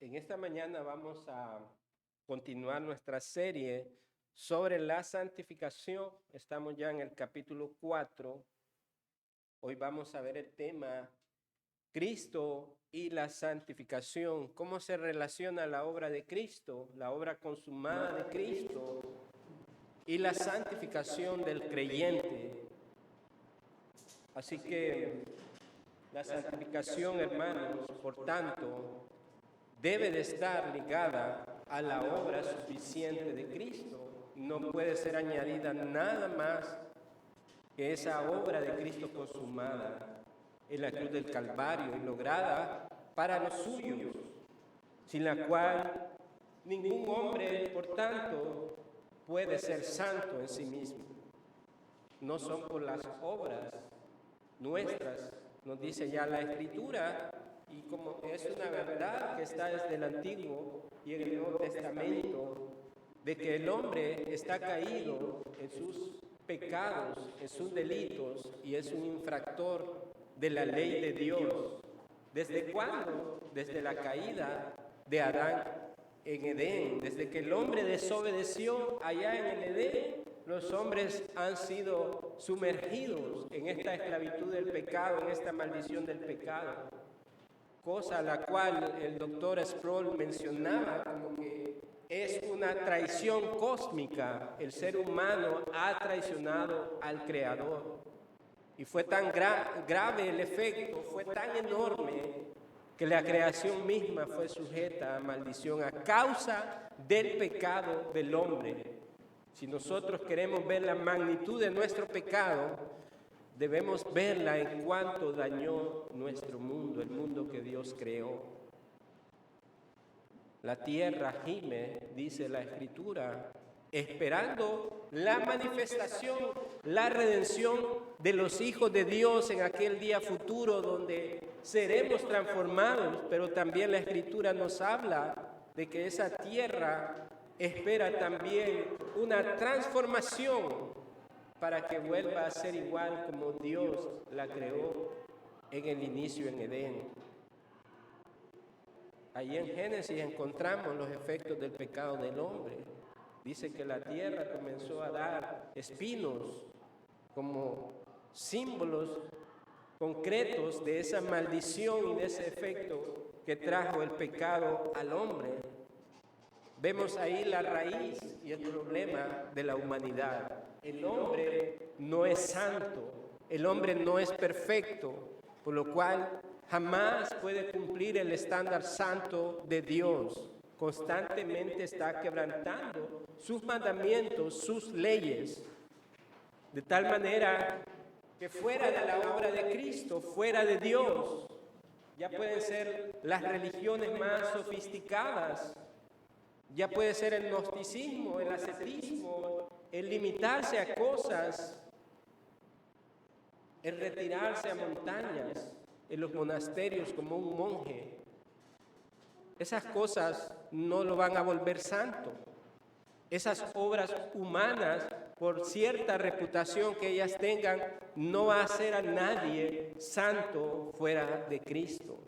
En esta mañana vamos a continuar nuestra serie sobre la santificación. Estamos ya en el capítulo 4. Hoy vamos a ver el tema Cristo y la santificación. ¿Cómo se relaciona la obra de Cristo, la obra consumada de Cristo y la santificación del creyente? Así que la santificación, hermanos, por tanto, debe de estar ligada a la obra suficiente de Cristo. No puede ser añadida nada más que esa obra de Cristo consumada en la cruz del Calvario y lograda para los suyos, sin la cual ningún hombre, por tanto, puede ser santo en sí mismo. No son por las obras nuestras, nos dice ya la Escritura, y como es una verdad que está desde el Antiguo y en el Nuevo Testamento, de que el hombre está caído en sus pecados, en sus delitos, y es un infractor de la ley de Dios. ¿Desde cuándo? Desde la caída de Adán en Edén. Desde que el hombre desobedeció allá en el Edén, los hombres han sido sumergidos en esta esclavitud del pecado, en esta maldición del pecado. Cosa a la cual el doctor Sproul mencionaba como que es una traición cósmica. El ser humano ha traicionado al Creador. Y fue tan grave el efecto, fue tan enorme, que la creación misma fue sujeta a maldición a causa del pecado del hombre. Si nosotros queremos ver la magnitud de nuestro pecado, debemos verla en cuanto dañó nuestro mundo, el mundo que Dios creó. La tierra gime, dice la Escritura, esperando la manifestación, la redención de los hijos de Dios en aquel día futuro donde seremos transformados, pero también la Escritura nos habla de que esa tierra espera también una transformación para que vuelva a ser igual como Dios la creó en el inicio en Edén. Allí en Génesis encontramos los efectos del pecado del hombre. Dice que la tierra comenzó a dar espinos como símbolos concretos de esa maldición y de ese efecto que trajo el pecado al hombre. Vemos ahí la raíz y el problema de la humanidad. El hombre no es santo, el hombre no es perfecto, por lo cual jamás puede cumplir el estándar santo de Dios. Constantemente está quebrantando sus mandamientos, sus leyes, de tal manera que fuera de la obra de Cristo, fuera de Dios, ya pueden ser las religiones más sofisticadas, ya puede ser el gnosticismo, el ascetismo, el limitarse a cosas, el retirarse a montañas, en los monasterios como un monje. Esas cosas no lo van a volver santo. Esas obras humanas, por cierta reputación que ellas tengan, no va a hacer a nadie santo fuera de Cristo.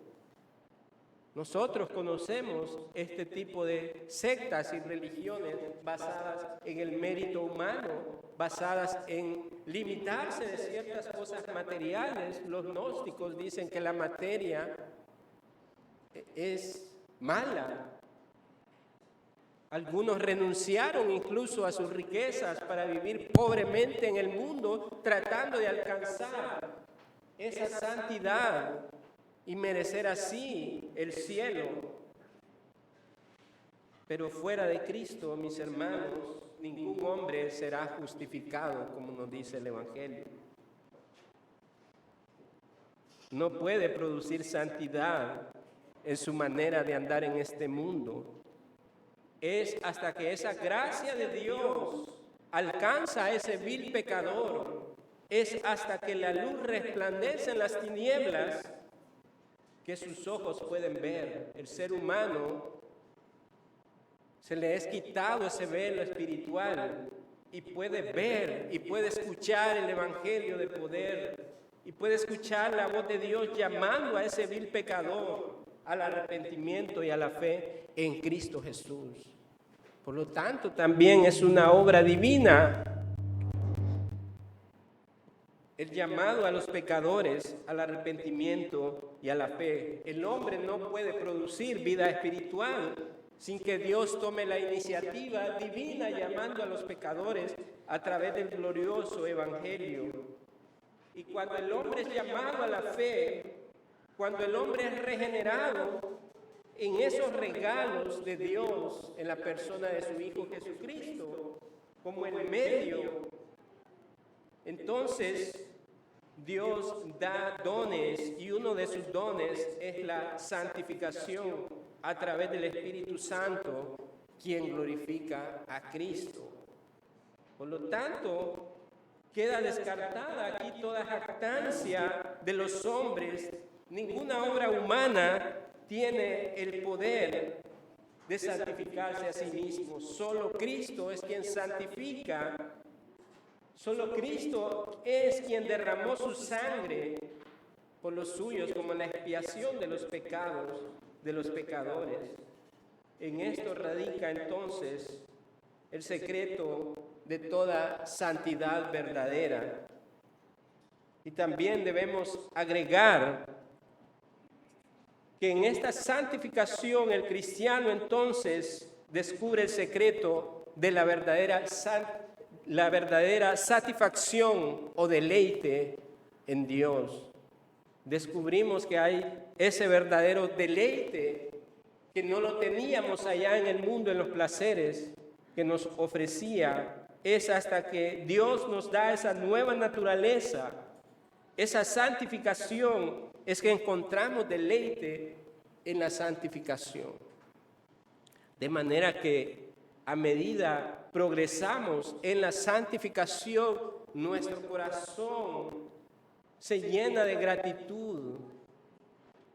Nosotros conocemos este tipo de sectas y religiones basadas en el mérito humano, basadas en limitarse de ciertas cosas materiales. Los gnósticos dicen que la materia es mala. Algunos renunciaron incluso a sus riquezas para vivir pobremente en el mundo, tratando de alcanzar esa santidad y merecer así el cielo. Pero fuera de Cristo, mis hermanos, ningún hombre será justificado, como nos dice el Evangelio. No puede producir santidad en su manera de andar en este mundo. Es hasta que esa gracia de Dios alcanza a ese vil pecador, es hasta que la luz resplandece en las tinieblas, que sus ojos pueden ver. El ser humano se le es quitado ese velo espiritual y puede ver y puede escuchar el evangelio de poder y puede escuchar la voz de Dios llamando a ese vil pecador al arrepentimiento y a la fe en Cristo Jesús. Por lo tanto, también es una obra divina el llamado a los pecadores al arrepentimiento y a la fe. El hombre no puede producir vida espiritual sin que Dios tome la iniciativa divina llamando a los pecadores a través del glorioso evangelio. Y cuando el hombre es llamado a la fe, cuando el hombre es regenerado en esos regalos de Dios en la persona de su Hijo Jesucristo, como el medio, entonces Dios da dones y uno de sus dones es la santificación a través del Espíritu Santo, quien glorifica a Cristo. Por lo tanto, queda descartada aquí toda jactancia de los hombres. Ninguna obra humana tiene el poder de santificarse a sí mismo. Solo Cristo es quien santifica. Solo Cristo es quien derramó su sangre por los suyos como la expiación de los pecados de los pecadores. En esto radica entonces el secreto de toda santidad verdadera. Y también debemos agregar que en esta santificación el cristiano entonces descubre el secreto de la verdadera satisfacción o deleite en Dios. Descubrimos que hay ese verdadero deleite que no lo teníamos allá en el mundo, en los placeres que nos ofrecía. Es hasta que Dios nos da esa nueva naturaleza, esa santificación, es que encontramos deleite en la santificación. De manera que a medida progresamos en la santificación, nuestro corazón se llena de gratitud.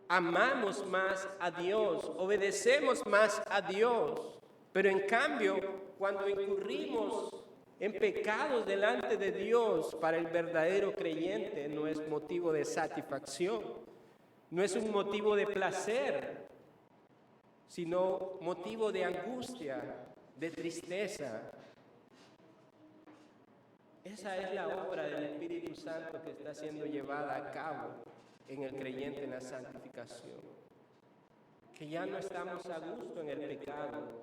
Amamos más a Dios, obedecemos más a Dios. Pero en cambio, cuando incurrimos en pecados delante de Dios, para el verdadero creyente no es motivo de satisfacción, no es un motivo de placer, sino motivo de angustia, de tristeza. Esa es la obra del Espíritu Santo que está siendo llevada a cabo en el creyente en la santificación. Que ya no estamos a gusto en el pecado,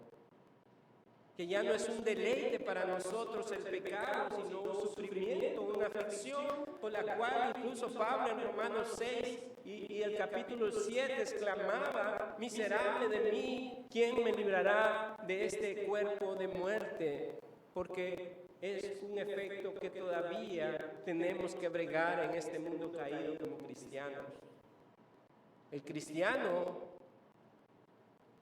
que ya no es un deleite para nosotros el pecado, sino un sufrimiento, una aflicción por la cual incluso Pablo en Romanos 6 y el capítulo 7 exclamaba: miserable de mí, ¿quién me librará de este cuerpo de muerte? Porque es un efecto que todavía tenemos que bregar en este mundo caído como cristianos. El cristiano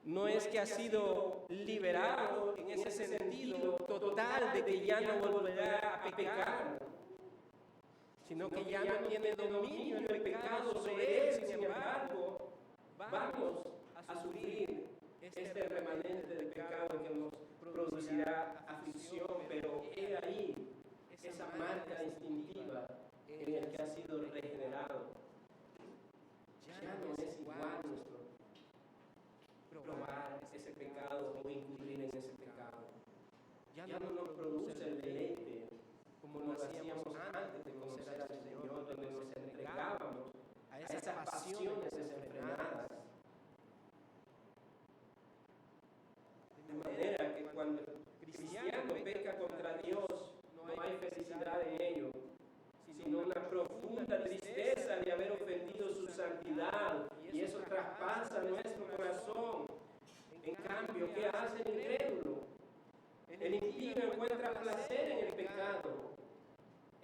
no es que ha sido liberado en ese sentido total de que ya no volverá a pecar, sino que ya no tiene dominio en el pecado sobre él. Sin embargo, vamos a sufrir este remanente del pecado que nos producirá aflicción, pero he ahí esa marca distintiva en el que ha sido regenerado. Ya no es igual nuestro probar ese pecado o incurrir en ese pecado. Ya no nos produce el deleite como lo hacíamos antes de conocer al Señor, donde nos entregábamos a esas pasiones desenfrenadas. De manera que cuando el cristiano peca contra Dios, no hay felicidad en ello, sino una profunda tristeza de haber ofendido su santidad, y eso traspasa nuestro corazón. En cambio, ¿qué hace el incrédulo? El impío encuentra placer en el pecado.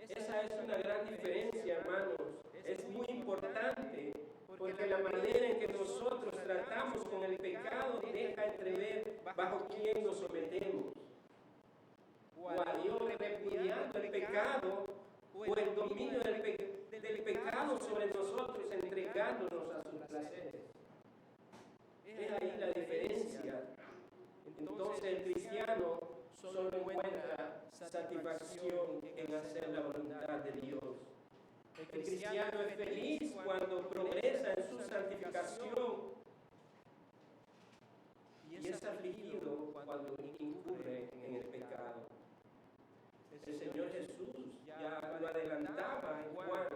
Esa es una gran diferencia, hermanos. Es muy importante, porque la manera en que nosotros tratamos con el pecado deja entrever bajo quién nos sometemos. O a Dios repudiando el pecado, o el dominio del pecado sobre nosotros, entregándonos a sus placeres. Es ahí la diferencia. Entonces el cristiano solo encuentra satisfacción en hacer la voluntad de Dios. El cristiano es feliz cuando progresa en su santificación, El Señor Jesús ya lo adelantaba en Juan,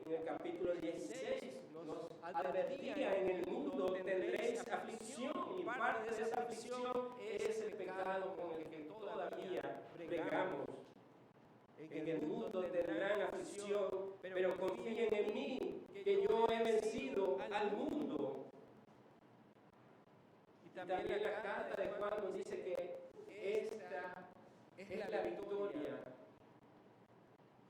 en el capítulo 16, nos advertía: en el mundo tendréis aflicción, y parte de esa aflicción es el pecado con el que todavía bregamos. En el mundo tendrán aflicción, pero confíen en mí, que yo he vencido al mundo. Y también la carta de Juan nos dice que esta es la victoria,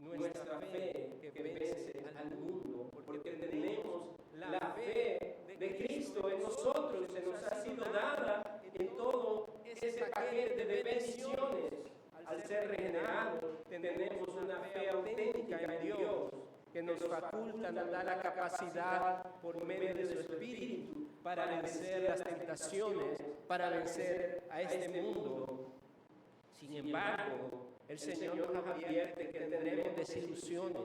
nuestra fe que vence al mundo, porque tenemos la fe de Cristo en nosotros, se nos ha sido dada en todo ese paquete de bendiciones. Al ser regenerados, tenemos una fe auténtica en Dios, que nos faculta, nos da la capacidad por medio de su Espíritu para vencer las tentaciones, para vencer a este mundo. Sin embargo, el Señor nos advierte que tendremos desilusiones,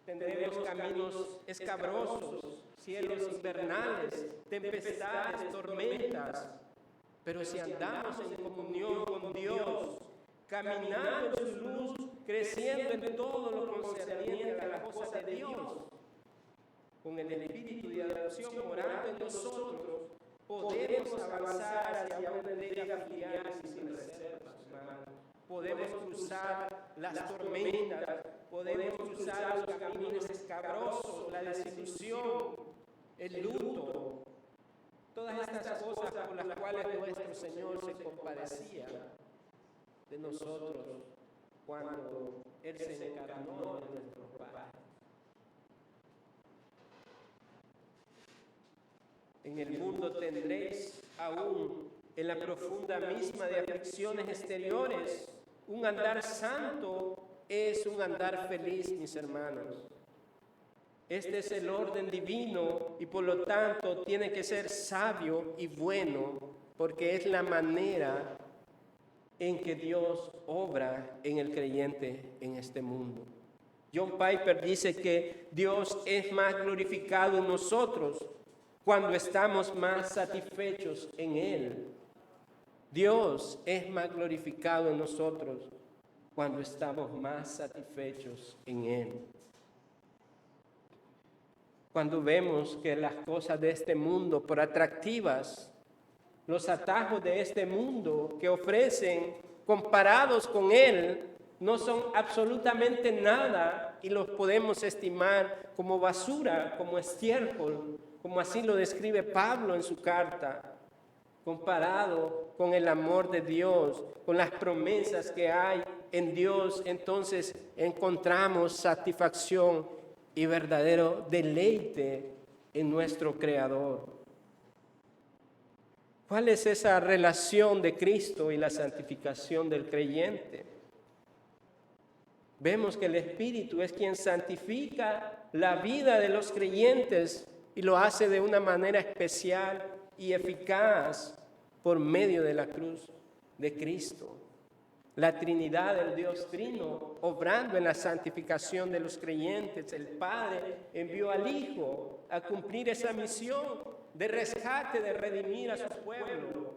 tendremos caminos escabrosos, cielos invernales, tempestades, tormentas. Pero si andamos en comunión con Dios, caminando en su luz, creciendo en todo lo concerniente a las cosas de Dios, con el espíritu de adopción morando en nosotros, podemos avanzar hacia una entrega filial sin reservas, hermanos. Podemos cruzar las tormentas, podemos cruzar los caminos escabrosos, la desilusión, el luto, todas estas cosas por las cuales nuestro Señor se compadecía de nosotros cuando Él se encarnó de nuestros padres. En el mundo tendréis aún, en la profunda misma de aflicciones exteriores, un andar santo es un andar feliz, mis hermanos. Este es el orden divino y por lo tanto tiene que ser sabio y bueno, porque es la manera en que Dios obra en el creyente en este mundo. John Piper dice que Dios es más glorificado en nosotros cuando estamos más satisfechos en Él. Dios es más glorificado en nosotros cuando estamos más satisfechos en Él. Cuando vemos que las cosas de este mundo, por atractivas, los atajos de este mundo que ofrecen, comparados con Él, no son absolutamente nada y los podemos estimar como basura, como estiércol, como así lo describe Pablo en su carta, comparado con el amor de Dios, con las promesas que hay en Dios, entonces encontramos satisfacción y verdadero deleite en nuestro Creador. ¿Cuál es esa relación de Cristo y la santificación del creyente? Vemos que el Espíritu es quien santifica la vida de los creyentes y lo hace de una manera especial y eficaz por medio de la cruz de Cristo. La Trinidad del Dios Trino, obrando en la santificación de los creyentes. El Padre envió al Hijo a cumplir esa misión de rescate, de redimir a su pueblo.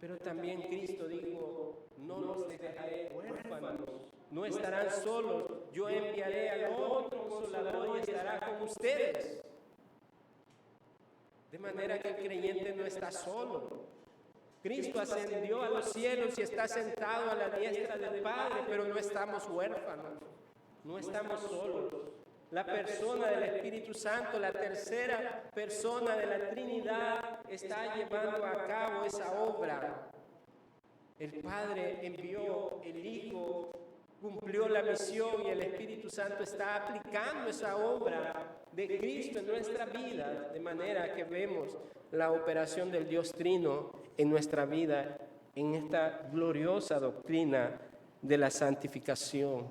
Pero también Cristo dijo: no los dejaré huérfanos, no estarán solos, yo enviaré al otro Consolador y estará con ustedes. De manera que el creyente no está solo. Cristo ascendió a los cielos y está sentado a la diestra del Padre, pero no estamos huérfanos, no estamos solos. La persona del Espíritu Santo, la tercera persona de la Trinidad, está llevando a cabo esa obra. El Padre envió, el Hijo cumplió la misión y el Espíritu Santo está aplicando esa obra de Cristo en nuestra vida, de manera que vemos la operación del Dios Trino en nuestra vida, en esta gloriosa doctrina de la santificación.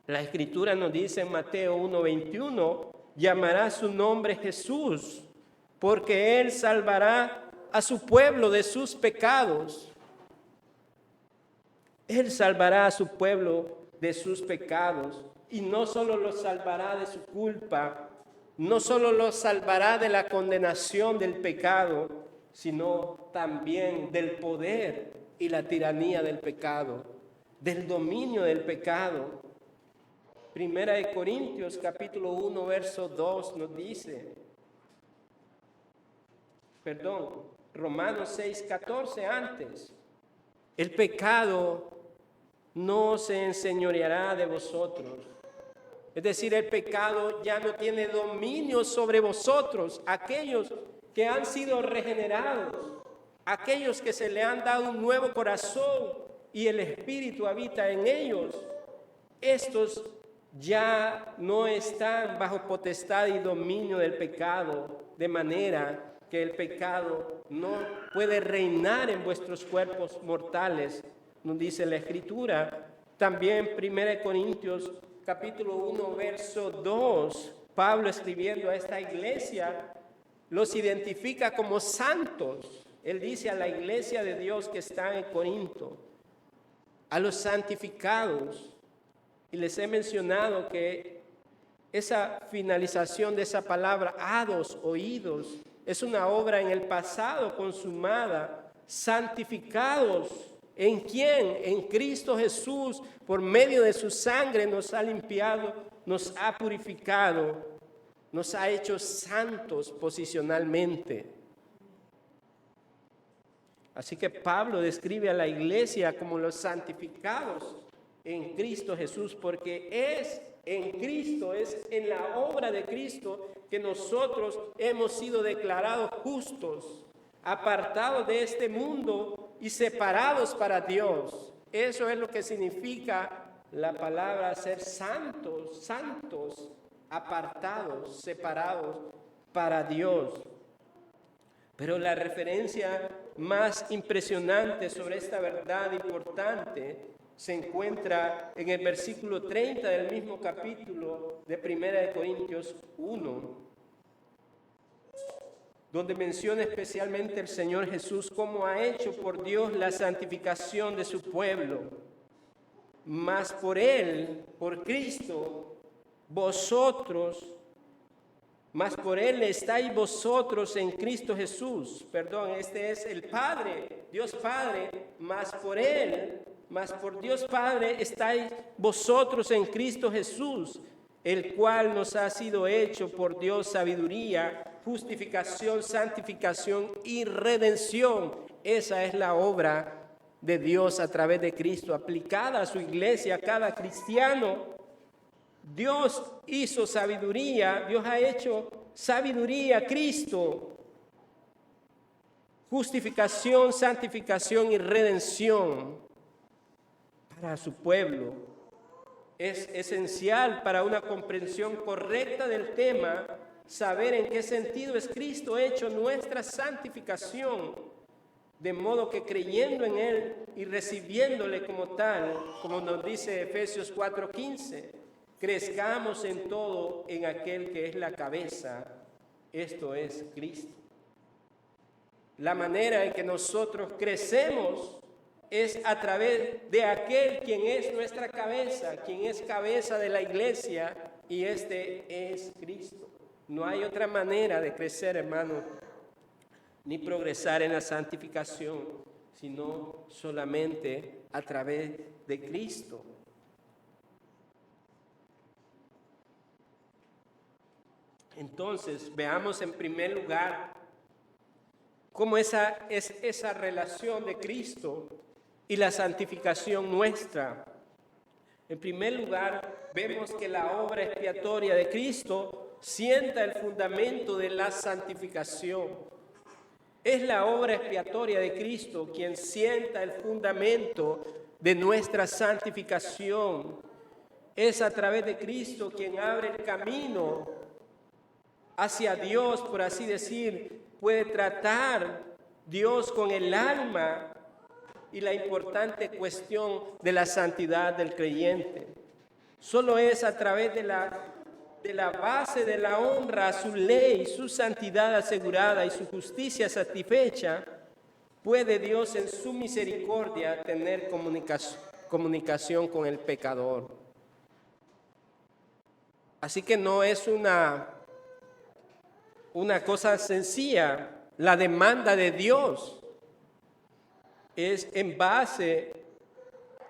La Escritura nos dice en Mateo 1:21, llamará su nombre Jesús, porque Él salvará a su pueblo de sus pecados. Él salvará a su pueblo de sus pecados y no solo los salvará de su culpa, no solo los salvará de la condenación del pecado, sino también del poder y la tiranía del pecado, del dominio del pecado. Primera de Corintios capítulo 1 verso 2 nos dice, Romanos 6:14 antes, el pecado no se enseñoreará de vosotros. Es decir, el pecado ya no tiene dominio sobre vosotros, aquellos que han sido regenerados, aquellos que se le han dado un nuevo corazón y el Espíritu habita en ellos. Estos ya no están bajo potestad y dominio del pecado, de manera que el pecado no puede reinar en vuestros cuerpos mortales, nos dice la Escritura. También 1 Corintios capítulo 1 verso 2, Pablo escribiendo a esta iglesia, los identifica como santos. Él dice a la iglesia de Dios que está en Corinto, a los santificados. Y les he mencionado que esa finalización de esa palabra, hados, oídos, es una obra en el pasado consumada. Santificados, ¿en quién? En Cristo Jesús, por medio de su sangre nos ha limpiado, nos ha purificado, nos ha hecho santos posicionalmente. Así que Pablo describe a la iglesia como los santificados en Cristo Jesús, porque es en Cristo, es en la obra de Cristo que nosotros hemos sido declarados justos, apartados de este mundo y separados para Dios. Eso es lo que significa la palabra ser santos, santos, apartados, separados para Dios. Pero la referencia más impresionante sobre esta verdad importante se encuentra en el versículo 30 del mismo capítulo de 1 Corintios 1, donde menciona especialmente el Señor Jesús cómo ha hecho por Dios la santificación de su pueblo. Mas por Él, por Cristo, mas por Él estáis vosotros en Cristo Jesús. Este es el Padre, Dios Padre, mas por Dios Padre estáis vosotros en Cristo Jesús, el cual nos ha sido hecho por Dios sabiduría, justificación, santificación y redención. Esa es la obra de Dios a través de Cristo, aplicada a su iglesia, a cada cristiano. Dios hizo sabiduría, Dios ha hecho sabiduría, Cristo, justificación, santificación y redención para su pueblo. Es esencial para una comprensión correcta del tema saber en qué sentido es Cristo hecho nuestra santificación, de modo que creyendo en Él y recibiéndole como tal, como nos dice Efesios 4:15, crezcamos en todo en aquel que es la cabeza, esto es Cristo. La manera en que nosotros crecemos es a través de aquel quien es nuestra cabeza, quien es cabeza de la iglesia, y este es Cristo. No hay otra manera de crecer, hermano, ni progresar en la santificación, sino solamente a través de Cristo. Entonces, veamos en primer lugar cómo es esa relación de Cristo y la santificación nuestra. En primer lugar, vemos que la obra expiatoria de Cristo sienta el fundamento de la santificación. Es la obra expiatoria de Cristo quien sienta el fundamento de nuestra santificación. Es a través de Cristo quien abre el camino hacia Dios, por así decir. Puede tratar Dios con el alma y la importante cuestión de la santidad del creyente. Solo es a través de la base de la honra a su ley, su santidad asegurada y su justicia satisfecha, puede Dios en su misericordia tener comunicación con el pecador. Así que no es una cosa sencilla la demanda de Dios. es en base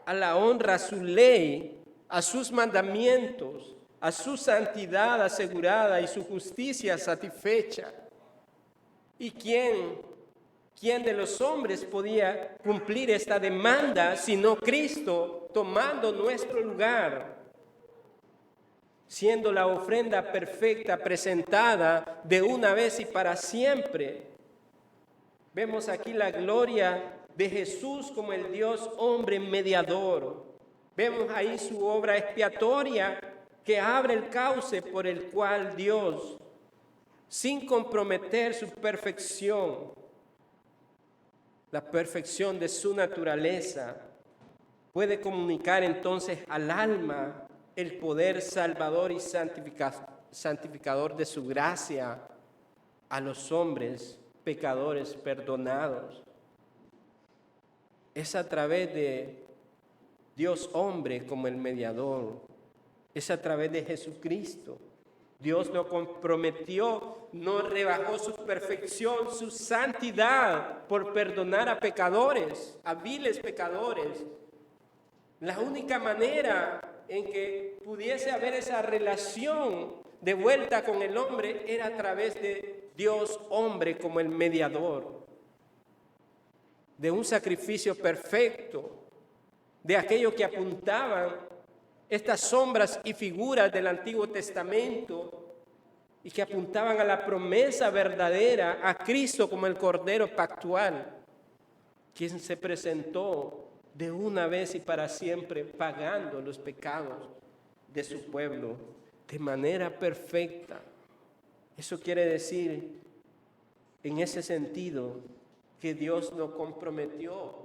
a la honra a su ley, a sus mandamientos, a su santidad asegurada y su justicia satisfecha. ¿Y quién de los hombres podía cumplir esta demanda sino Cristo tomando nuestro lugar, siendo la ofrenda perfecta presentada de una vez y para siempre? Vemos aquí la gloria de Jesús como el Dios hombre mediador. Vemos ahí su obra expiatoria que abre el cauce por el cual Dios, sin comprometer su perfección, la perfección de su naturaleza, puede comunicar entonces al alma el poder salvador y santificador de su gracia a los hombres pecadores perdonados. Es a través de Dios hombre como el mediador, es a través de Jesucristo. Dios lo comprometió, no rebajó su perfección, su santidad por perdonar a pecadores, a viles pecadores. La única manera en que pudiese haber esa relación de vuelta con el hombre era a través de Dios hombre como el mediador, de un sacrificio perfecto, de aquello que apuntaban estas sombras y figuras del Antiguo Testamento y que apuntaban a la promesa verdadera, a Cristo como el Cordero Pactual, quien se presentó de una vez y para siempre pagando los pecados de su pueblo de manera perfecta. Eso quiere decir, en ese sentido, que Dios no comprometió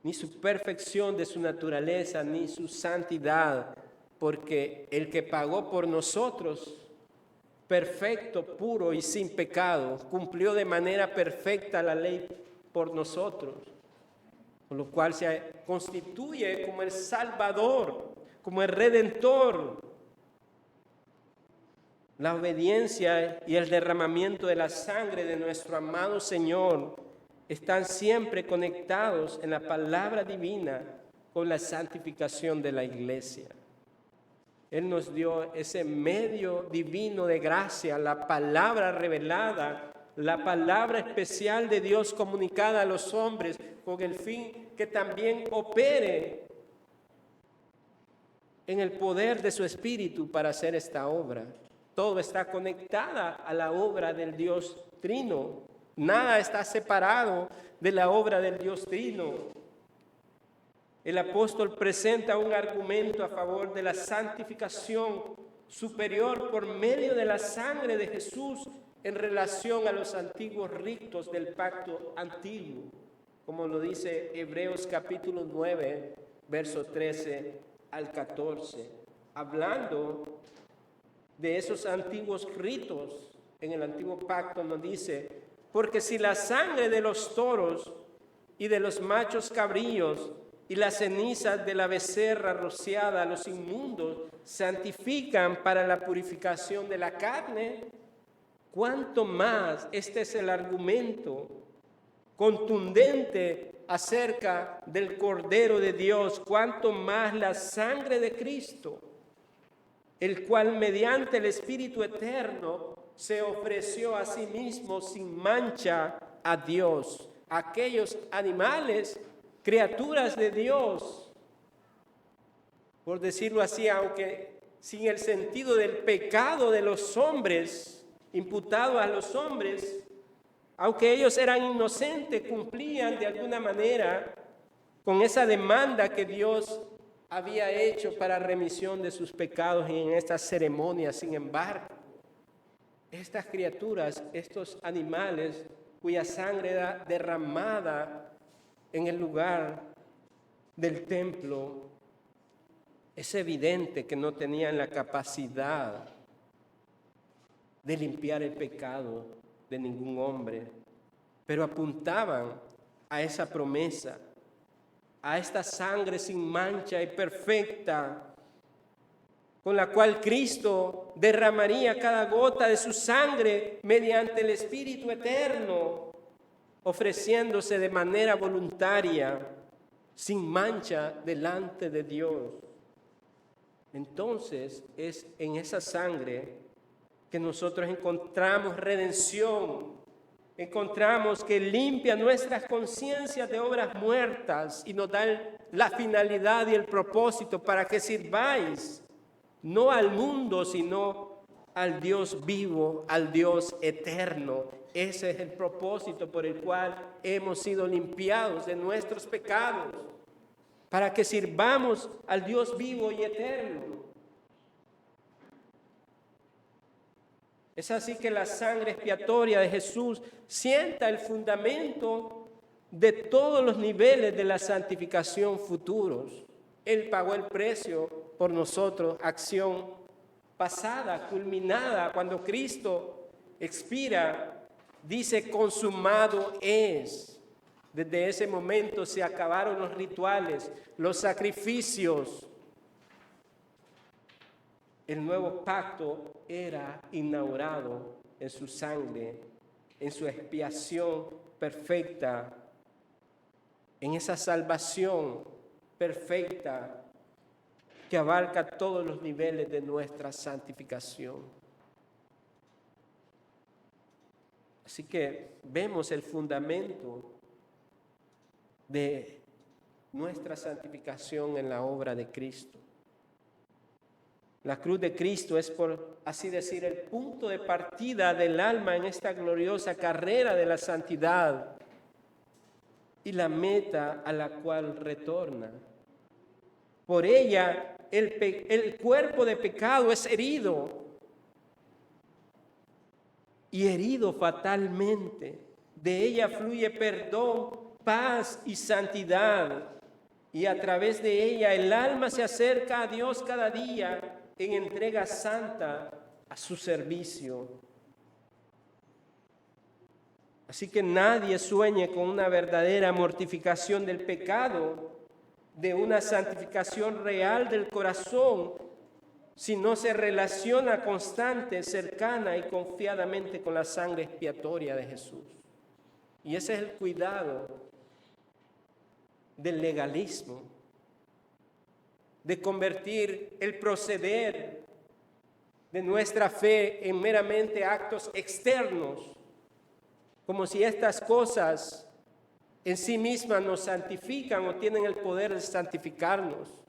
ni su perfección de su naturaleza, ni su santidad, porque el que pagó por nosotros, perfecto, puro y sin pecado, cumplió de manera perfecta la ley por nosotros, con lo cual se constituye como el Salvador, como el Redentor. La obediencia y el derramamiento de la sangre de nuestro amado Señor están siempre conectados en la palabra divina con la santificación de la iglesia. Él nos dio ese medio divino de gracia, la palabra revelada, la palabra especial de Dios comunicada a los hombres con el fin que también opere en el poder de su Espíritu para hacer esta obra. Todo está conectada a la obra del Dios Trino. Nada está separado de la obra del Dios Trino. El apóstol presenta un argumento a favor de la santificación superior por medio de la sangre de Jesús en relación a los antiguos ritos del pacto antiguo, como lo dice Hebreos capítulo 9, verso 13 al 14, hablando de esos antiguos ritos. En el antiguo pacto nos dice: porque si la sangre de los toros y de los machos cabríos y las cenizas de la becerra rociada a los inmundos santifican para la purificación de la carne, cuánto más, este es el argumento contundente acerca del Cordero de Dios, cuánto más la sangre de Cristo, el cual mediante el Espíritu eterno se ofreció a sí mismo sin mancha a Dios. Aquellos animales, criaturas de Dios, por decirlo así, aunque sin el sentido del pecado de los hombres, imputado a los hombres, aunque ellos eran inocentes, cumplían de alguna manera con esa demanda que Dios había hecho para remisión de sus pecados en estas ceremonias. Sin embargo, estas criaturas, estos animales cuya sangre era derramada en el lugar del templo, es evidente que no tenían la capacidad de limpiar el pecado de ningún hombre, pero apuntaban a esa promesa, a esta sangre sin mancha y perfecta, con la cual Cristo derramaría cada gota de su sangre mediante el Espíritu eterno, ofreciéndose de manera voluntaria, sin mancha delante de Dios. Entonces es en esa sangre que nosotros encontramos redención, encontramos que limpia nuestras conciencias de obras muertas y nos da la finalidad y el propósito para que sirváis no al mundo, sino al Dios vivo, al Dios eterno. Ese es el propósito por el cual hemos sido limpiados de nuestros pecados, para que sirvamos al Dios vivo y eterno. Es así que la sangre expiatoria de Jesús sienta el fundamento de todos los niveles de la santificación futuros. Él pagó el precio por nosotros, acción pasada, culminada, cuando Cristo expira, dice: consumado es. Desde ese momento se acabaron los rituales, los sacrificios. El nuevo pacto era inaugurado en su sangre, en su expiación perfecta, en esa salvación perfecta que abarca todos los niveles de nuestra santificación. Así que vemos el fundamento de nuestra santificación en la obra de Cristo. La cruz de Cristo es, por así decir, el punto de partida del alma en esta gloriosa carrera de la santidad y la meta a la cual retorna. Por ella el cuerpo de pecado es herido, y herido fatalmente. De ella fluye perdón, paz y santidad, y a través de ella el alma se acerca a Dios cada día en entrega santa a su servicio. Así que nadie sueñe con una verdadera mortificación del pecado, de una santificación real del corazón, si no se relaciona constante, cercana y confiadamente con la sangre expiatoria de Jesús. Y ese es el cuidado del legalismo, de convertir el proceder de nuestra fe en meramente actos externos, como si estas cosas en sí mismas nos santifican o tienen el poder de santificarnos.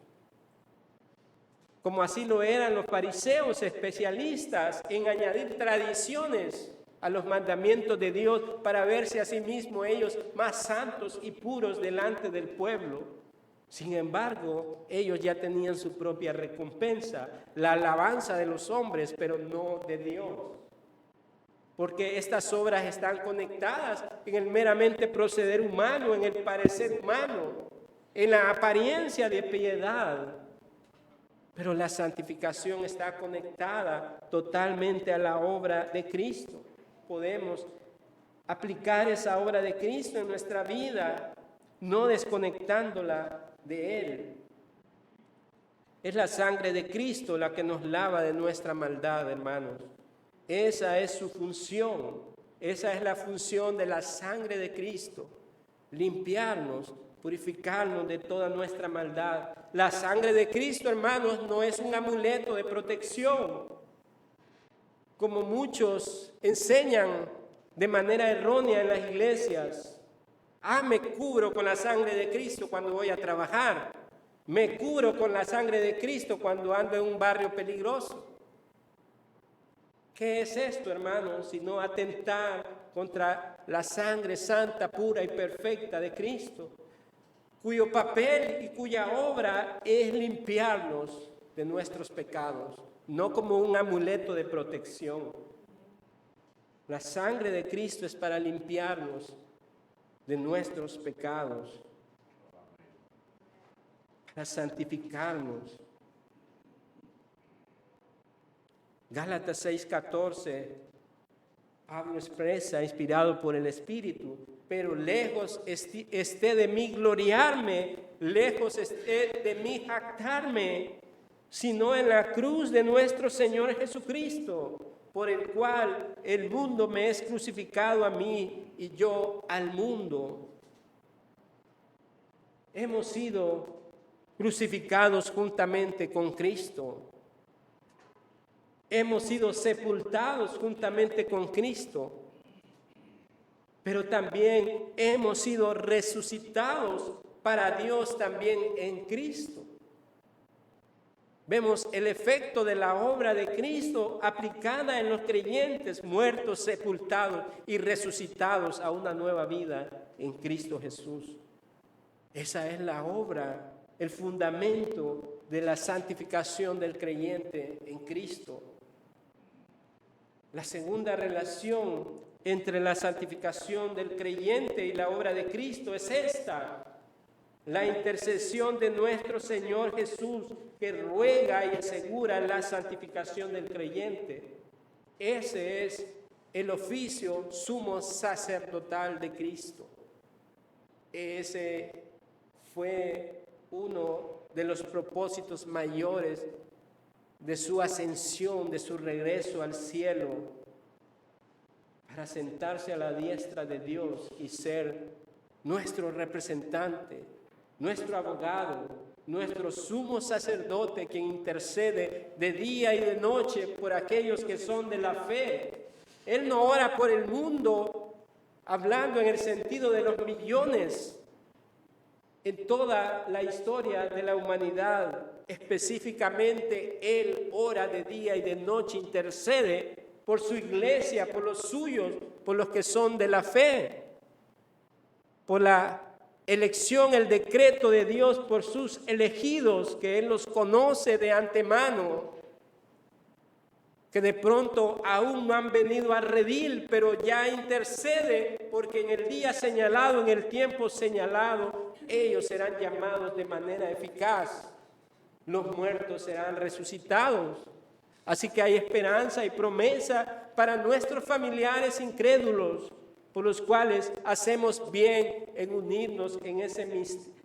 Como así lo eran los fariseos, especialistas en añadir tradiciones a los mandamientos de Dios para verse a sí mismos ellos más santos y puros delante del pueblo. Sin embargo, ellos ya tenían su propia recompensa, la alabanza de los hombres, pero no de Dios. Porque estas obras están conectadas en el meramente proceder humano, en el parecer humano, en la apariencia de piedad. Pero la santificación está conectada totalmente a la obra de Cristo. Podemos aplicar esa obra de Cristo en nuestra vida, no desconectándola de Él. Es la sangre de Cristo la que nos lava de nuestra maldad, hermanos. Esa es su función, esa es la función de la sangre de Cristo, limpiarnos, purificarnos de toda nuestra maldad. La sangre de Cristo, hermanos, no es un amuleto de protección, como muchos enseñan de manera errónea en las iglesias. Me cubro con la sangre de Cristo cuando voy a trabajar. Me cubro con la sangre de Cristo cuando ando en un barrio peligroso. ¿Qué es esto, hermanos? Sino atentar contra la sangre santa, pura y perfecta de Cristo, cuyo papel y cuya obra es limpiarnos de nuestros pecados, no como un amuleto de protección. La sangre de Cristo es para limpiarnos de nuestros pecados, para santificarnos. Gálatas 6:14, Pablo expresa, inspirado por el Espíritu: pero lejos esté de mí gloriarme, lejos esté de mí jactarme, sino en la cruz de nuestro Señor Jesucristo, por el cual el mundo me es crucificado a mí y yo al mundo. Hemos sido crucificados juntamente con Cristo. Hemos sido sepultados juntamente con Cristo. Pero también hemos sido resucitados para Dios también en Cristo. Vemos el efecto de la obra de Cristo aplicada en los creyentes muertos, sepultados y resucitados a una nueva vida en Cristo Jesús. Esa es la obra, el fundamento de la santificación del creyente en Cristo. La segunda relación entre la santificación del creyente y la obra de Cristo es esta: la intercesión de nuestro Señor Jesús, que ruega y asegura la santificación del creyente. Ese es el oficio sumo sacerdotal de Cristo. Ese fue uno de los propósitos mayores de su ascensión, de su regreso al cielo, para sentarse a la diestra de Dios y ser nuestro representante, nuestro abogado, nuestro sumo sacerdote, quien intercede de día y de noche por aquellos que son de la fe. Él no ora por el mundo, hablando en el sentido de los millones. En toda la historia de la humanidad, específicamente, Él ora de día y de noche, intercede por su iglesia, por los suyos, por los que son de la fe, por la elección, el decreto de Dios por sus elegidos, que Él los conoce de antemano, que de pronto aún no han venido a redil, pero ya intercede, porque en el día señalado, en el tiempo señalado, ellos serán llamados de manera eficaz. Los muertos serán resucitados. Así que hay esperanza y promesa para nuestros familiares incrédulos, por los cuales hacemos bien en unirnos en ese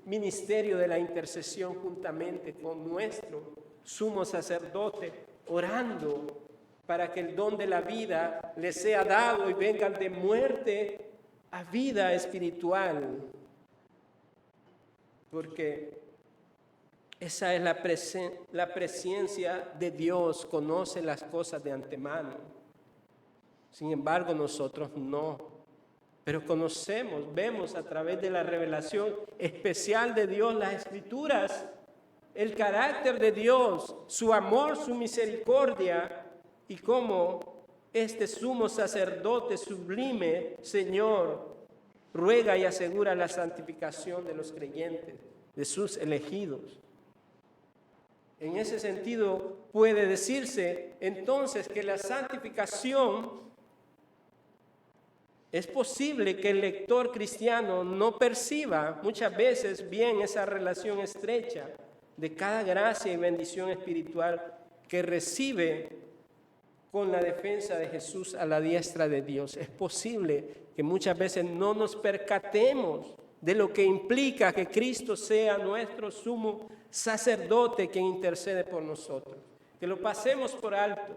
ministerio de la intercesión juntamente con nuestro sumo sacerdote, orando para que el don de la vida les sea dado y vengan de muerte a vida espiritual. Porque esa es la presencia de Dios, conoce las cosas de antemano. Sin embargo, nosotros no. Pero conocemos, vemos a través de la revelación especial de Dios, las Escrituras, el carácter de Dios, su amor, su misericordia, y cómo este sumo sacerdote sublime, Señor, ruega y asegura la santificación de los creyentes, de sus elegidos. En ese sentido, puede decirse entonces que la santificación, es posible que el lector cristiano no perciba muchas veces bien esa relación estrecha de cada gracia y bendición espiritual que recibe con la defensa de Jesús a la diestra de Dios. Es posible que muchas veces no nos percatemos de lo que implica que Cristo sea nuestro sumo sacerdote quien intercede por nosotros, que lo pasemos por alto.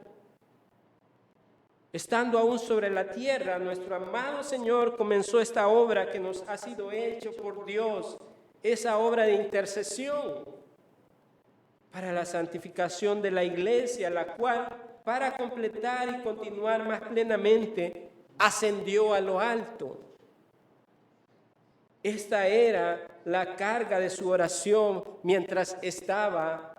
Estando aún sobre la tierra, nuestro amado Señor comenzó esta obra que nos ha sido hecho por Dios, esa obra de intercesión para la santificación de la iglesia, la cual, para completar y continuar más plenamente, ascendió a lo alto. Esta era la carga de su oración mientras estaba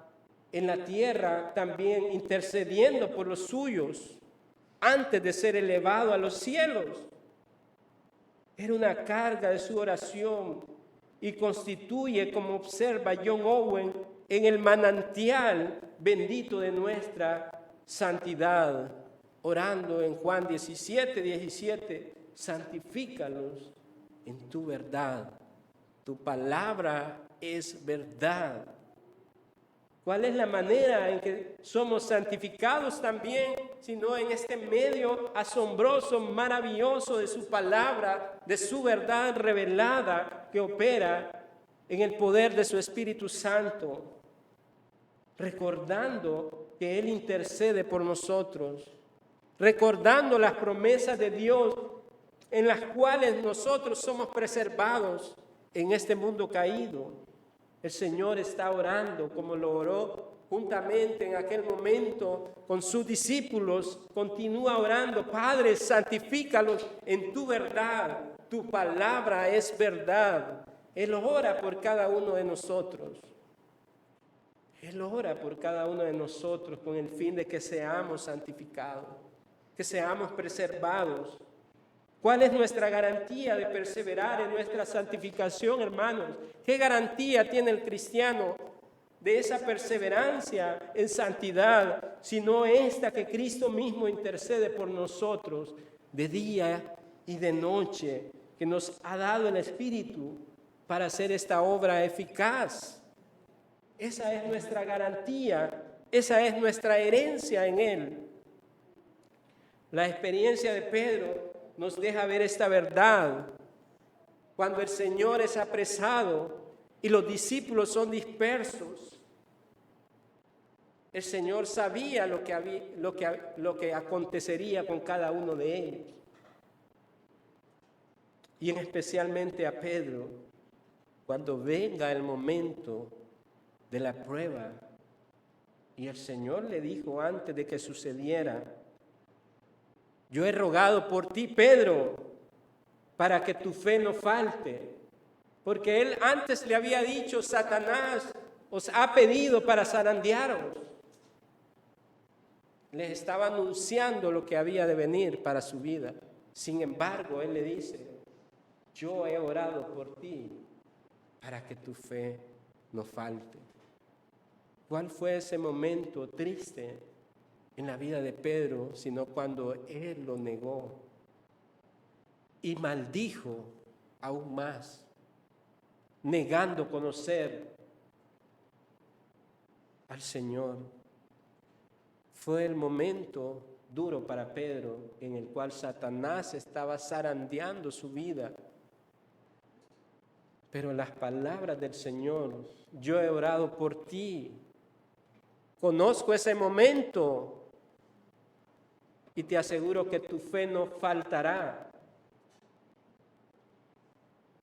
en la tierra, también intercediendo por los suyos, antes de ser elevado a los cielos. Era una carga de su oración y constituye, como observa John Owen, en el manantial bendito de nuestra santidad, orando en Juan 17:17, santifícalos en tu verdad, tu palabra es verdad. ¿Cuál es la manera en que somos santificados también, sino en este medio asombroso, maravilloso de su palabra, de su verdad revelada que opera en el poder de su Espíritu Santo, recordando que Él intercede por nosotros, recordando las promesas de Dios en las cuales nosotros somos preservados en este mundo caído. El Señor está orando como lo oró juntamente en aquel momento con sus discípulos. Continúa orando: Padre, santifícalos en tu verdad. Tu palabra es verdad. Él ora por cada uno de nosotros. Él ora por cada uno de nosotros con el fin de que seamos santificados, que seamos preservados. ¿Cuál es nuestra garantía de perseverar en nuestra santificación, hermanos? ¿Qué garantía tiene el cristiano de esa perseverancia en santidad, sino esta que Cristo mismo intercede por nosotros de día y de noche, que nos ha dado el Espíritu para hacer esta obra eficaz? Esa es nuestra garantía, esa es nuestra herencia en Él. La experiencia de Pedro nos deja ver esta verdad. Cuando el Señor es apresado y los discípulos son dispersos, el Señor sabía lo que acontecería con cada uno de ellos. Y en especialmente a Pedro, cuando venga el momento de la prueba. Y el Señor le dijo antes de que sucediera: yo he rogado por ti, Pedro, para que tu fe no falte. Porque él antes le había dicho: Satanás os ha pedido para zarandearos. Les estaba anunciando lo que había de venir para su vida. Sin embargo, él le dice: yo he orado por ti para que tu fe no falte. ¿Cuál fue ese momento triste en la vida de Pedro, sino cuando él lo negó y maldijo aún más, negando conocer al Señor? Fue el momento duro para Pedro en el cual Satanás estaba zarandeando su vida. Pero las palabras del Señor: yo he orado por ti. Conozco ese momento y te aseguro que tu fe no faltará.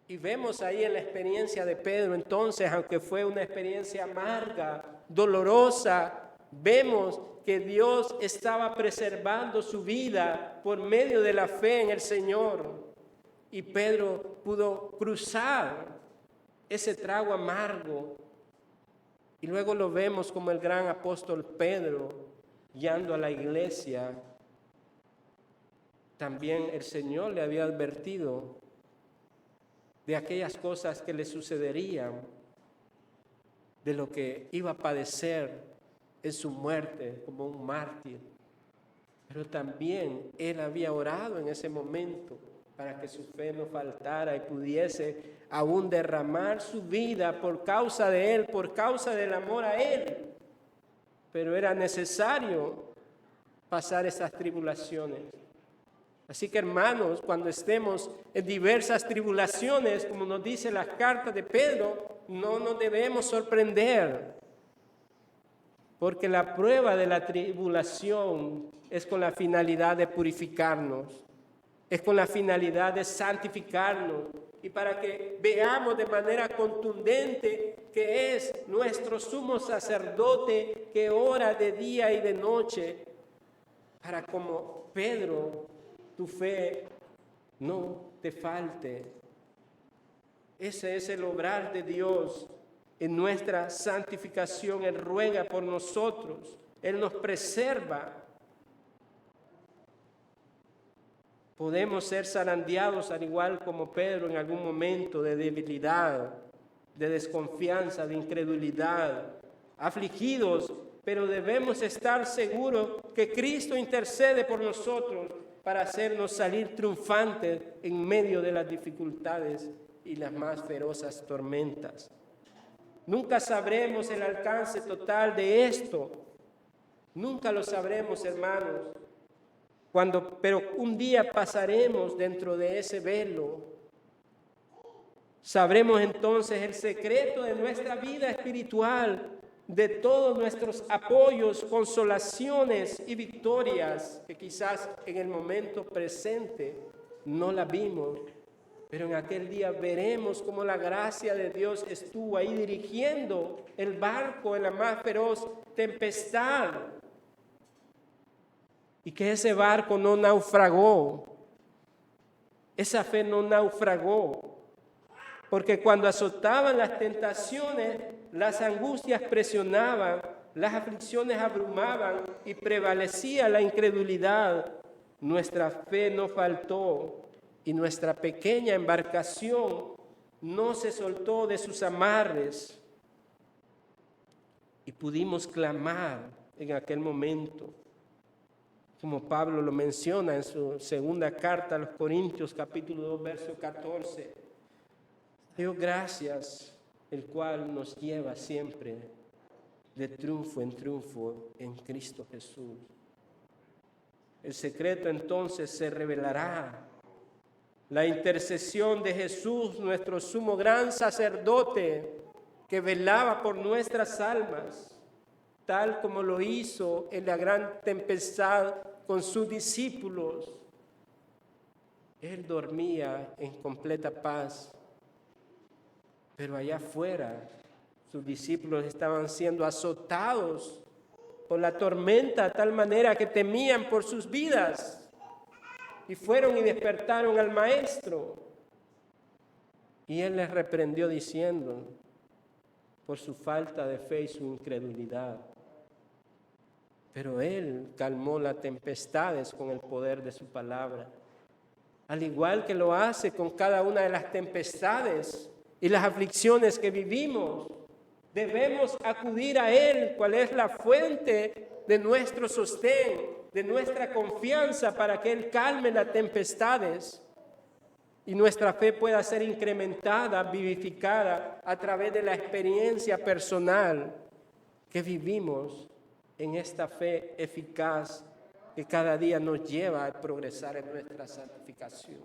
Y vemos ahí en la experiencia de Pedro, entonces, aunque fue una experiencia amarga, dolorosa, vemos que Dios estaba preservando su vida por medio de la fe en el Señor. Y Pedro pudo cruzar ese trago amargo. Y luego lo vemos como el gran apóstol Pedro, guiando a la iglesia. También el Señor le había advertido de aquellas cosas que le sucederían, de lo que iba a padecer en su muerte como un mártir. Pero también él había orado en ese momento para que su fe no faltara y pudiese aún derramar su vida por causa de él, por causa del amor a él. Pero era necesario pasar esas tribulaciones. Así que, hermanos, cuando estemos en diversas tribulaciones, como nos dice las cartas de Pedro, no nos debemos sorprender, porque la prueba de la tribulación es con la finalidad de purificarnos, es con la finalidad de santificarnos, y para que veamos de manera contundente que es nuestro sumo sacerdote que ora de día y de noche, para como Pedro, tu fe no te falte. Ese es el obrar de Dios en nuestra santificación. Él ruega por nosotros, Él nos preserva. Podemos ser zarandeados al igual como Pedro en algún momento de debilidad, de desconfianza, de incredulidad, afligidos, pero debemos estar seguros que Cristo intercede por nosotros para hacernos salir triunfantes en medio de las dificultades y las más ferozas tormentas. Nunca sabremos el alcance total de esto. Nunca lo sabremos, hermanos. Pero un día pasaremos dentro de ese velo. Sabremos entonces el secreto de nuestra vida espiritual. de todos nuestros apoyos, consolaciones y victorias que quizás en el momento presente no la vimos, pero en aquel día veremos cómo la gracia de Dios estuvo ahí dirigiendo el barco en la más feroz tempestad y que ese barco no naufragó, esa fe no naufragó. Porque cuando azotaban las tentaciones, las angustias presionaban, las aflicciones abrumaban y prevalecía la incredulidad, nuestra fe no faltó y nuestra pequeña embarcación no se soltó de sus amarres. Y pudimos clamar en aquel momento, como Pablo lo menciona en su segunda carta a los Corintios, capítulo 2, verso 14. Dios gracias, el cual nos lleva siempre de triunfo en triunfo en Cristo Jesús. El secreto entonces se revelará. La intercesión de Jesús, nuestro sumo gran sacerdote, que velaba por nuestras almas, tal como lo hizo en la gran tempestad con sus discípulos. Él dormía en completa paz. Pero allá afuera, sus discípulos estaban siendo azotados por la tormenta de tal manera que temían por sus vidas. Y fueron y despertaron al maestro. Y él les reprendió diciendo, por su falta de fe y su incredulidad. Pero él calmó las tempestades con el poder de su palabra. Al igual que lo hace con cada una de las tempestades y las aflicciones que vivimos, debemos acudir a Él, cual es la fuente de nuestro sostén, de nuestra confianza, para que Él calme las tempestades y nuestra fe pueda ser incrementada, vivificada a través de la experiencia personal que vivimos en esta fe eficaz que cada día nos lleva a progresar en nuestra santificación,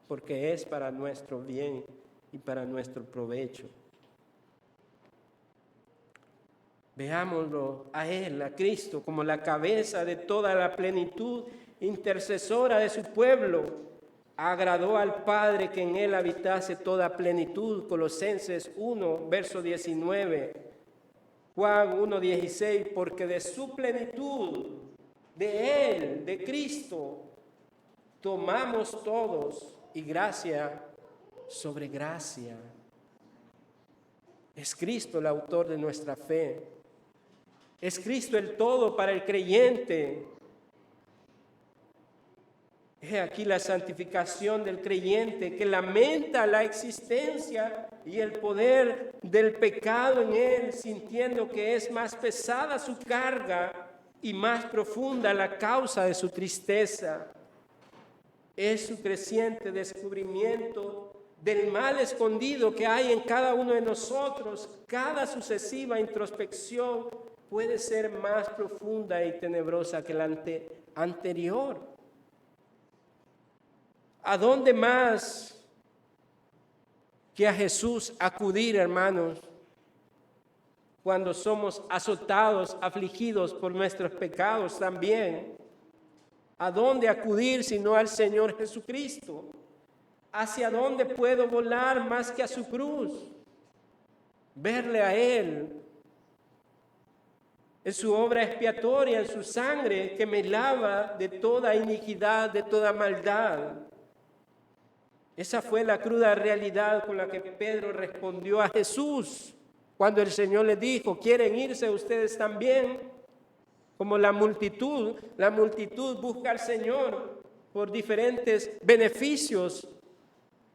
porque es para nuestro bien y para nuestro provecho. Veámoslo a Él, a Cristo, como la cabeza de toda la plenitud intercesora de su pueblo. Agradó al Padre que en Él habitase toda plenitud. Colosenses 1, verso 19. Juan 1, 16. Porque de su plenitud, de Él, de Cristo, tomamos todos y gracia sobre gracia. Es Cristo el autor de nuestra fe. Es Cristo el todo para el creyente. He aquí la santificación del creyente que lamenta la existencia y el poder del pecado en él, sintiendo que es más pesada su carga y más profunda la causa de su tristeza. Es su creciente descubrimiento del mal escondido que hay en cada uno de nosotros. Cada sucesiva introspección puede ser más profunda y tenebrosa que la anterior. ¿A dónde más que a Jesús acudir, hermanos, cuando somos azotados, afligidos por nuestros pecados también? ¿A dónde acudir sino al Señor Jesucristo? ¿Hacia dónde puedo volar más que a su cruz? Verle a Él, en su obra expiatoria, en su sangre que me lava de toda iniquidad, de toda maldad. Esa fue la cruda realidad con la que Pedro respondió a Jesús cuando el Señor le dijo, ¿quieren irse ustedes también? Como la multitud busca al Señor por diferentes beneficios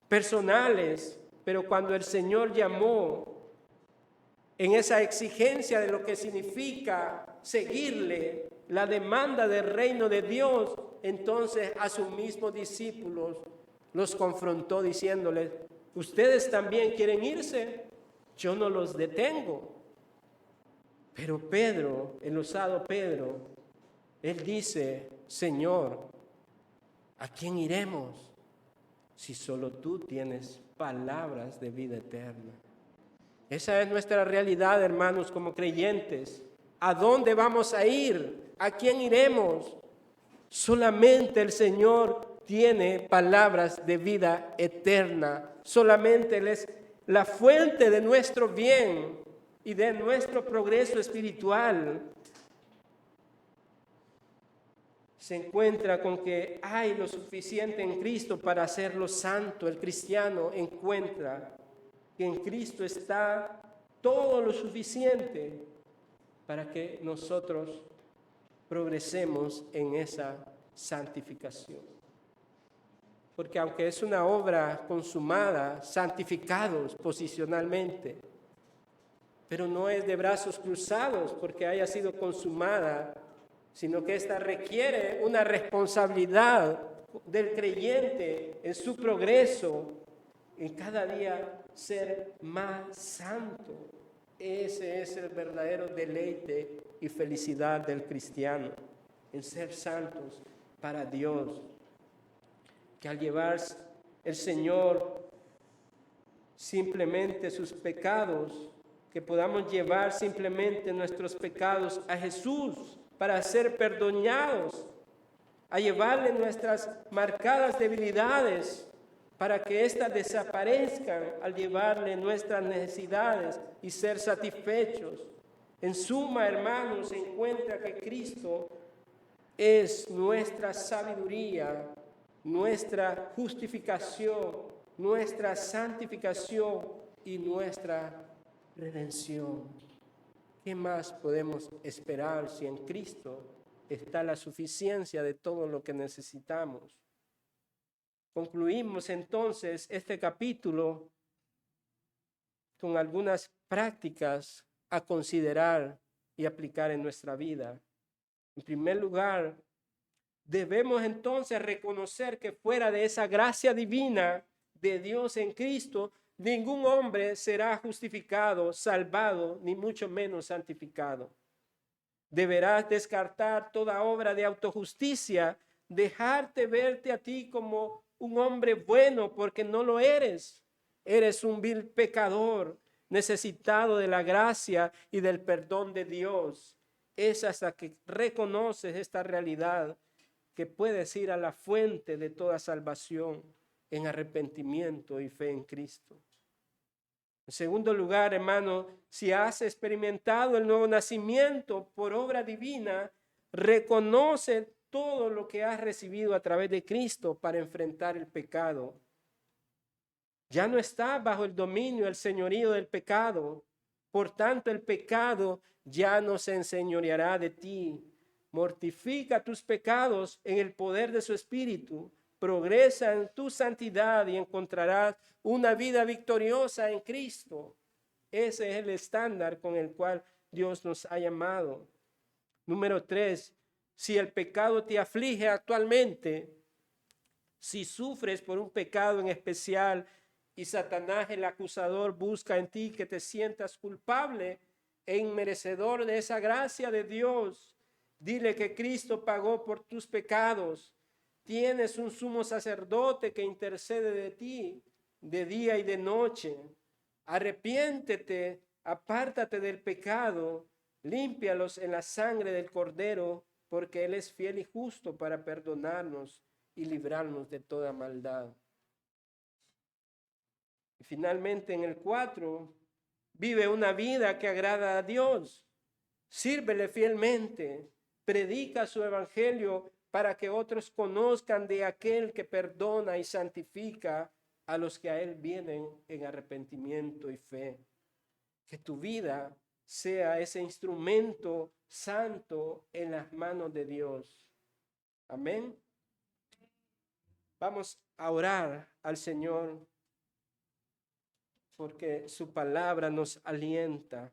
personales, pero cuando el Señor llamó en esa exigencia de lo que significa seguirle, la demanda del reino de Dios, entonces a sus mismos discípulos los confrontó diciéndoles, ¿ustedes también quieren irse? Yo no los detengo. Pero Pedro, el osado Pedro, él dice, Señor, ¿a quién iremos si solo tú tienes palabras de vida eterna? Esa es nuestra realidad, hermanos, como creyentes. ¿A dónde vamos a ir? ¿A quién iremos? Solamente el Señor tiene palabras de vida eterna. Solamente Él es la fuente de nuestro bien y de nuestro progreso espiritual. Se encuentra con que hay lo suficiente en Cristo para hacerlo santo. El cristiano encuentra que en Cristo está todo lo suficiente para que nosotros progresemos en esa santificación. Porque aunque es una obra consumada, santificados posicionalmente, pero no es de brazos cruzados porque haya sido consumada, sino que esta requiere una responsabilidad del creyente en su progreso, en cada día ser más santo. Ese es el verdadero deleite y felicidad del cristiano, en ser santos para Dios. Que al llevar el Señor simplemente sus pecados, que podamos llevar simplemente nuestros pecados a Jesús para ser perdonados, a llevarle nuestras marcadas debilidades para que éstas desaparezcan al llevarle nuestras necesidades y ser satisfechos. En suma, hermanos, se encuentra que Cristo es nuestra sabiduría, nuestra justificación, nuestra santificación y nuestra redención. ¿Qué más podemos esperar si en Cristo está la suficiencia de todo lo que necesitamos? Concluimos entonces este capítulo con algunas prácticas a considerar y aplicar en nuestra vida. En primer lugar, debemos entonces reconocer que fuera de esa gracia divina de Dios en Cristo, ningún hombre será justificado, salvado, ni mucho menos santificado. Deberás descartar toda obra de autojusticia, dejarte verte a ti como un hombre bueno, porque no lo eres. Eres un vil pecador, necesitado de la gracia y del perdón de Dios. Es hasta que reconoces esta realidad que puedes ir a la fuente de toda salvación en arrepentimiento y fe en Cristo. En segundo lugar, hermano, si has experimentado el nuevo nacimiento por obra divina, reconoce todo lo que has recibido a través de Cristo para enfrentar el pecado. Ya no estás bajo el dominio, el señorío del pecado. Por tanto, el pecado ya no se enseñoreará de ti. Mortifica tus pecados en el poder de su Espíritu. Progresa en tu santidad y encontrarás una vida victoriosa en Cristo. Ese es el estándar con el cual Dios nos ha llamado. Número 3, si el pecado te aflige actualmente, si sufres por un pecado en especial y Satanás, el acusador, busca en ti que te sientas culpable e inmerecedor de esa gracia de Dios, dile que Cristo pagó por tus pecados. Tienes un sumo sacerdote que intercede de ti de día y de noche. Arrepiéntete, apártate del pecado, límpialos en la sangre del Cordero, porque Él es fiel y justo para perdonarnos y librarnos de toda maldad. Y finalmente en el 4, vive una vida que agrada a Dios. Sírvele fielmente, predica su evangelio para que otros conozcan de aquel que perdona y santifica a los que a Él vienen en arrepentimiento y fe. Que tu vida sea ese instrumento santo en las manos de Dios. Amén. Vamos a orar al Señor porque su palabra nos alienta.